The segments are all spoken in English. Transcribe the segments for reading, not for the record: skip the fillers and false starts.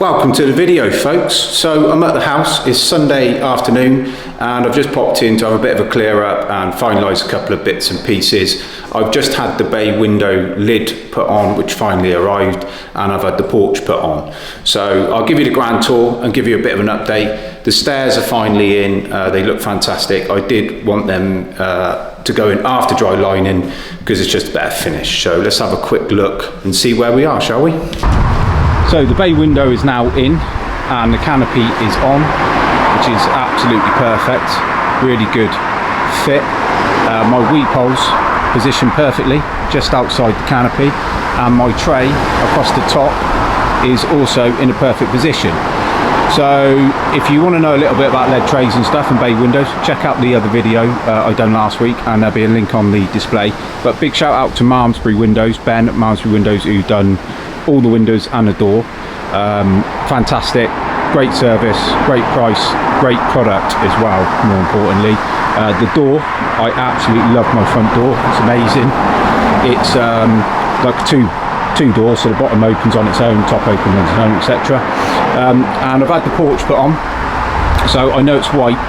Welcome to the video, folks. So I'm at the house, it's Sunday afternoon and I've just popped in to have a bit of a clear up and finalise a couple of bits and pieces. I've just had the bay window lid put on, which finally arrived, and I've had the porch put on. So I'll give you the grand tour and give you a bit of an update. The stairs are finally in, they look fantastic. I did want them to go in after dry lining because it's just a better finish. So let's have a quick look and see where we are, shall we? So the bay window is now in and the canopy is on, which is absolutely perfect. Really good fit. My weep holes positioned perfectly just outside the canopy, and my tray across the top is also in a perfect position. So if you want to know a little bit about lead trays and stuff and bay windows, check out the other video I done last week, and there'll be a link on the display. But big shout out to Malmesbury Windows, Ben at Malmesbury Windows, who done all the windows and the door. Fantastic, great service, great price, great product as well, more importantly. The door, I absolutely love my front door. It's amazing. It's like two doors, so the bottom opens on its own, top opens on its own, etc. And I've had the porch put on, so I know it's white,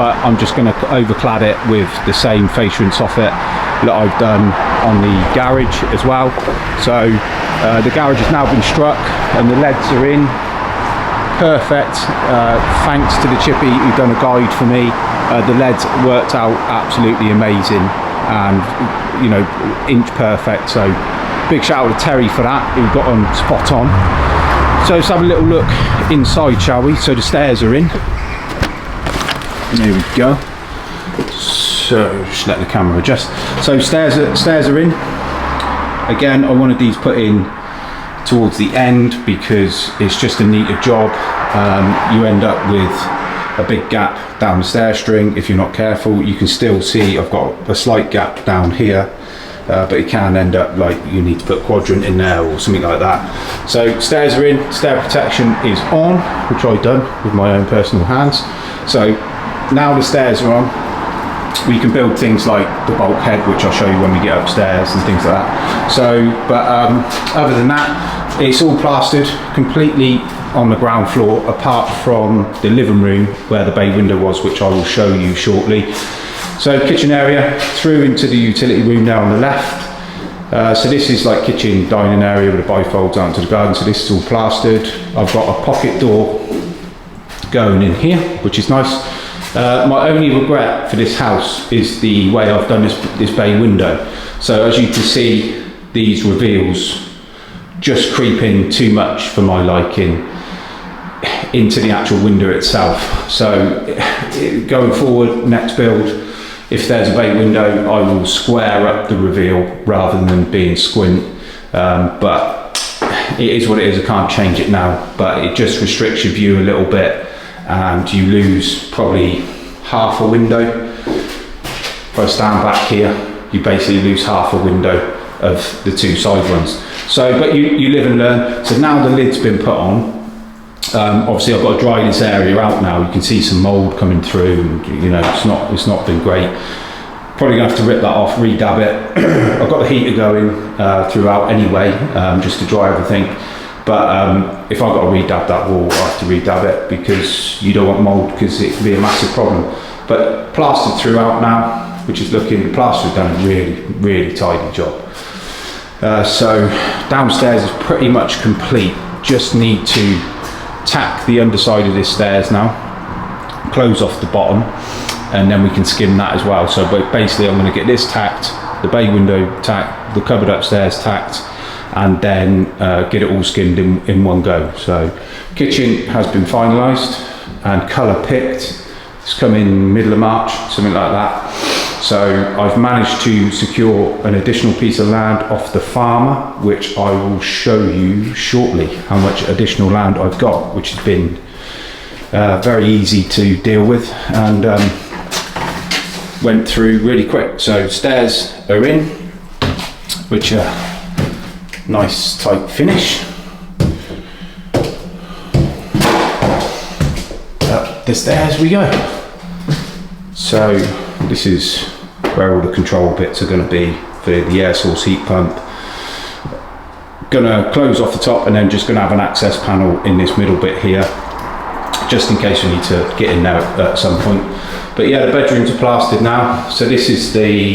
but I'm just going to overclad it with the same fascia and soffit that I've done on the garage as well. So the garage has now been struck and the leads are in. Perfect. Thanks to the chippy who done a guide for me. The leads worked out absolutely amazing and, you know, inch perfect. So big shout out to Terry for that, who got on spot on. So let's have a little look inside, shall we? So the stairs are in. There we go. So just let the camera adjust. So stairs are in. Again, I wanted these put in towards the end because it's just a neater job. You end up with a big gap down the stair string. If you're not careful, you can still see I've got a slight gap down here, but it can end up like you need to put quadrant in there or something like that. So stairs are in, stair protection is on, which I've done with my own personal hands. So now the stairs are on, we can build things like the bulkhead, which I'll show you when we get upstairs and things like that. So, but other than that, it's all plastered completely on the ground floor, apart from the living room where the bay window was, which I will show you shortly. So kitchen area, through into the utility room now on the left. So this is like kitchen dining area with the bifolds out into the garden. So this is all plastered. I've got a pocket door going in here, which is nice. My only regret for this house is the way I've done this bay window. So as you can see, these reveals just creep in too much for my liking into the actual window itself. So going forward, next build, if there's a bay window, I will square up the reveal rather than being squint. But it is what it is, I can't change it now, but it just restricts your view a little bit and you lose probably half a window. If I stand back here, you basically lose half a window of the two side ones. So, but you live and learn. So now the lid's been put on. Obviously I've got to dry this area out now. You can see some mold coming through and, you know, it's not been great. Probably gonna have to rip that off, redab it. I've got the heater going throughout anyway, just to dry everything. But if I've got to redab that wall, I have to redab it because you don't want mould, because it can be a massive problem. But plastered throughout now, which is looking, the plaster's done a really tidy job. So downstairs is pretty much complete. Just need to tack the underside of this stairs now, close off the bottom, and then we can skim that as well. So basically I'm going to get this tacked, the bay window tacked, the cupboard upstairs tacked, and then get it all skimmed in one go. So kitchen has been finalised and colour picked. It's come in middle of March, something like that. So I've managed to secure an additional piece of land off the farmer, which I will show you shortly how much additional land I've got, which has been very easy to deal with and went through really quick. So stairs are in, which are nice tight finish. Up the stairs we go. So this is where all the control bits are going to be for the air source heat pump, Gonna close off the top and then just gonna have an access panel in this middle bit here, just in case we need to get in there at some point. But yeah, the bedrooms are plastered now. So this is the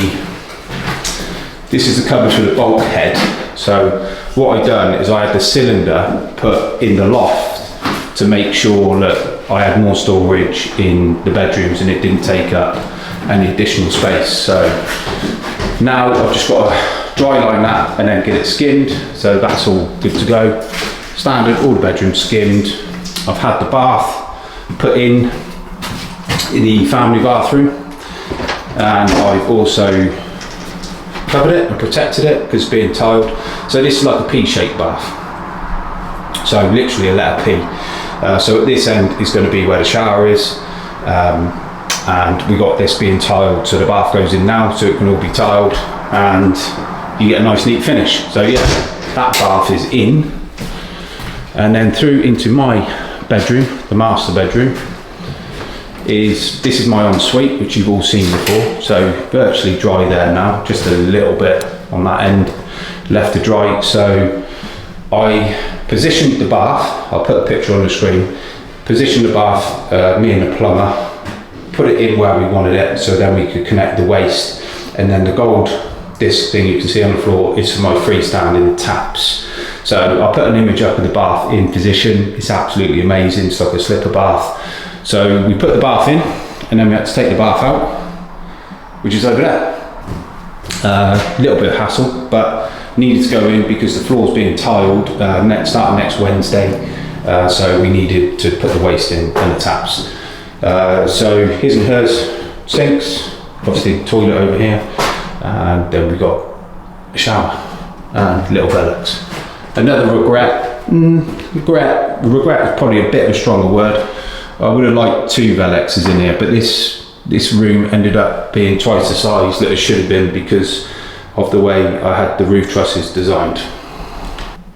cupboard for the bulkhead. So what I done is I had the cylinder put in the loft to make sure that I had more storage in the bedrooms and it didn't take up any additional space. So now I've just got to dry line that and then get it skimmed. So that's all good to go. Standard, all the bedrooms skimmed. I've had the bath put in the family bathroom, and I've also covered it and protected it because it's being tiled. So this is like a P-shaped bath. So literally a letter P. So at this end is going to be where the shower is, and we got this being tiled, so the bath goes in now, so it can all be tiled, and you get a nice neat finish. So yeah, that bath is in, and then through into my bedroom, the master bedroom. This is my ensuite, which you've all seen before. So virtually dry there now, just a little bit on that end left to dry. So I positioned the bath, I'll put a picture on the screen, positioned the bath, me and the plumber, put it in where we wanted it, so then we could connect the waste. And then the gold disc thing you can see on the floor is for my freestanding taps. So I'll put an image up of the bath in position. It's absolutely amazing, it's like a slipper bath. So we put the bath in, and then we had to take the bath out, which is over there. A little bit of hassle, but needed to go in because the floor's being tiled starting next Wednesday. So we needed to put the waste in and the taps. So his and hers sinks, obviously the toilet over here, and then we got a shower and little Velux. Another regret is probably a bit of a stronger word. I would have liked 2 Velexes in here, but this room ended up being twice the size that it should have been because of the way I had the roof trusses designed.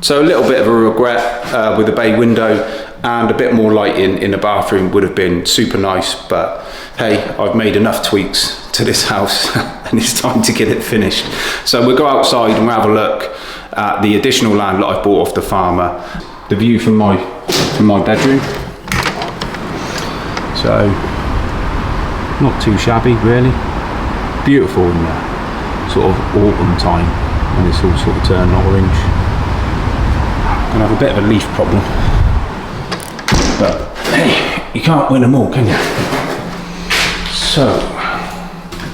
So a little bit of a regret with the bay window, and a bit more lighting in the bathroom would have been super nice, but hey, I've made enough tweaks to this house and it's time to get it finished. So we'll go outside and we'll have a look at the additional land that I bought off the farmer. The view from my bedroom. So not too shabby really. Beautiful in the sort of autumn time when it's all sort of turned orange. Gonna have a bit of a leaf problem, but hey, you can't win them all, can you? So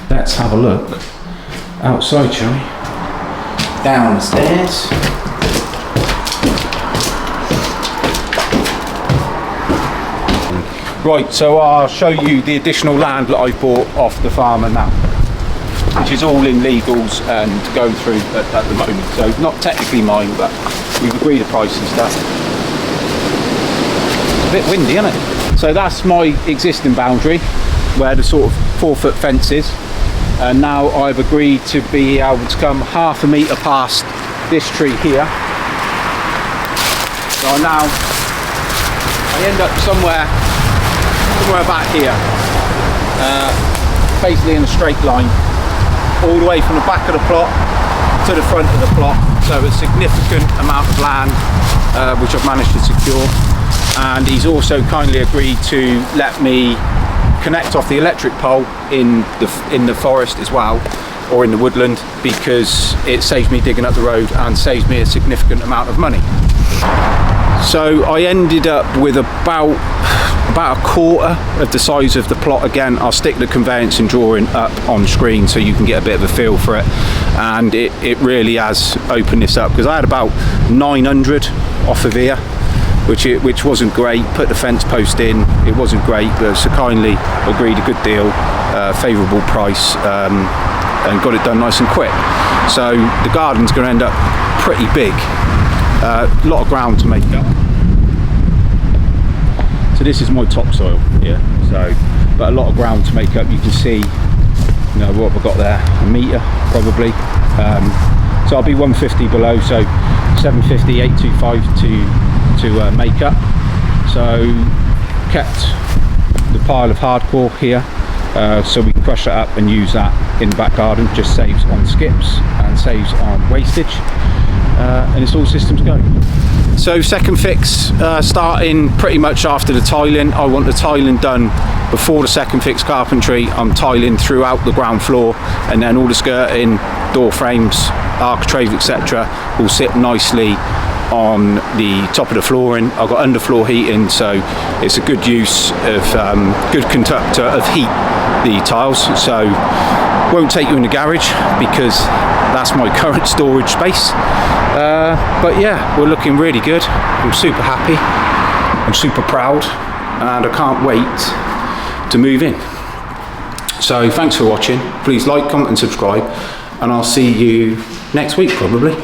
let's have a look outside, shall we? Down the stairs. Right, so I'll show you the additional land that I bought off the farmer now, which is all in legals and going through at the moment. So not technically mine, but we've agreed a price and stuff. It's a bit windy, isn't it? So that's my existing boundary, where the sort of 4-foot fence is. And now I've agreed to be able to come half a metre past this tree here. So I end up somewhere about here, basically in a straight line, all the way from the back of the plot to the front of the plot. So a significant amount of land, which I've managed to secure. And he's also kindly agreed to let me connect off the electric pole in the forest as well, or in the woodland, because it saves me digging up the road and saves me a significant amount of money. So I ended up with about a quarter of the size of the plot. Again, I'll stick the conveyancing drawing up on screen so you can get a bit of a feel for it, and it really has opened this up, because I had about 900 off of here, which wasn't great. Put the fence post in, it wasn't great, but so kindly agreed a good deal, favourable price, and got it done nice and quick. So the garden's going to end up pretty big, a lot of ground to make up. So this is my topsoil here, but a lot of ground to make up. You can see, what we've got there, a metre probably. So I'll be 150 below, so 750, 825 to make up. So kept the pile of hardcore here, so we can crush that up and use that in the back garden. Just saves on skips and saves on wastage. and it's all systems go. So second fix, starting pretty much after the tiling. I want the tiling done before the second fix carpentry. I'm tiling throughout the ground floor, and then all the skirting, door frames, architrave, etc. will sit nicely on the top of the flooring. I've got underfloor heating, so it's a good use of good conductor of heat, the tiles. So won't take you in the garage because that's my current storage space. But yeah, we're looking really good. I'm super happy. I'm super proud, and I can't wait to move in. So thanks for watching. Please like, comment and subscribe, and I'll see you next week probably.